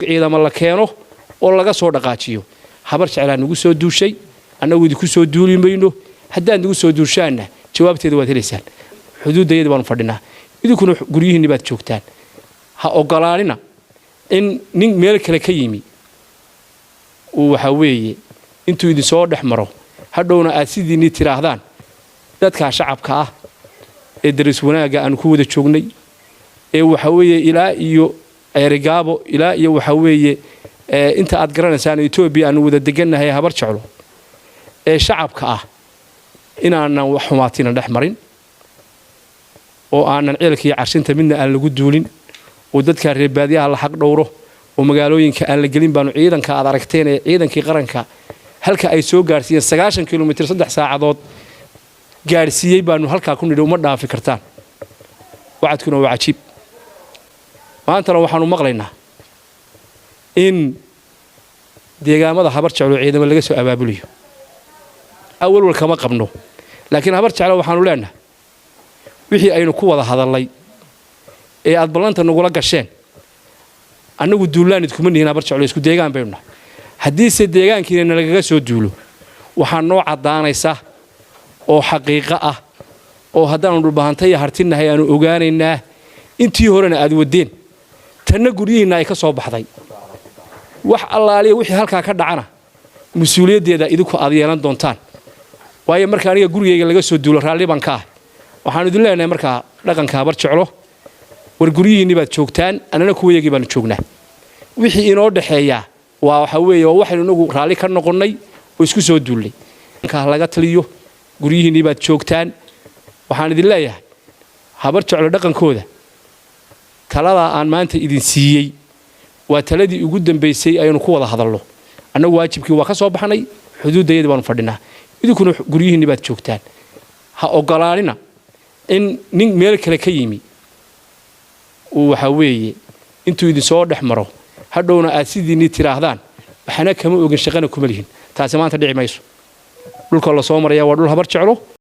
ciidamo la keeno oo laga soo dhaqaajiyo habar jeclaa nagu soo duushay annagu idinku soo duuli mayno haddaan nagu soo duushaana jawaabteeda waad helaysaan xuduudeeda baan fadhinaa idinkuna guryihiinni baad joogtaan ha ogolaanina in nin meel kale ka yimi uu waxa weeye intuu idin soo dhex maro hadhowna aad sidiinii tiraahdaan dadka shacabka ah ee daris wanaaga aan ku wada joognay ee waxa weeye ilaa iyo Erigaabo ilaa iyo waxa weeye inta aad garanaysaan Ethiopia aan wada deganahay habar jeclo ee shacabka ah inaanan wax xumaatina dhex marin oo aanan ciilkii carshinta midna aan lagu duulin oo dadka reer baadiyaha la xaq dhowro oo magaalooyinka aan la gelin baan ciidanka aad aragteen ee ciidankii qaranka halka ay soo gaarsiiyeen 90 kilomitir 3 saacadood gaarsiiyay baanu halka ku nidhi uma dhaafi kartaan wacadkuna waa cajiib maanta waxaanu maqlaynaa in deegaamada habar jeclo ciidamo laga soo abaabuliyo awal kama qabno laakiin habar jeclo waxaanu leenahay wixii aynu ku wada hadalay ee aad ballanta nagula gasheen annagu duulaanid kuma nihiin habar jeclo isku deegaan baynu nahay haddii se deegaankiina lagaga soo duulo waxaan noo cadaanaysa oo xaqiiqo ah oo haddaan dhulbaahantay hartinahay aanu ogaanaynaa intii horena aad wadeen tanna guryihiina ay ka soo baxday wax allaaliya wixii halka ka dhacana mas'uuliyadeeda idinku aad yeelan doontaan waayo marka aniga gurigeyga laga soo duulo raalli baan ka waxaan idin leenahay marka dhaqanka habar jeclo war guryihiinni baad joogtaan anana kuwayagii baan joognaa wixii inoo dhaxeeya waa waxa weeye waxaynu nagu raalli ka noqonnay oo isku soo duulay ka laga taliyo guryihiinni baad joogtaan waxaan idin leeyahay habar jeclo dhaqankooda talada aan maanta idin siiyay waa taladii ugu dambeysay aynu ku wada hadalno annagu waajibkii waa ka soo baxnay xuduudeeda baan fadhinaa idinkuna guryihiinni baad joogtaan ha ogolaanina in nin meel kale ka yimi uu waxa weeye intuu idin soo dhex maro hadhowna aad sidiinii tiraahdaan waxna kama ogin shaqana kuma lihin taasi maanta dhici mayso dhulka la soo maraya waa dhul habar jeclo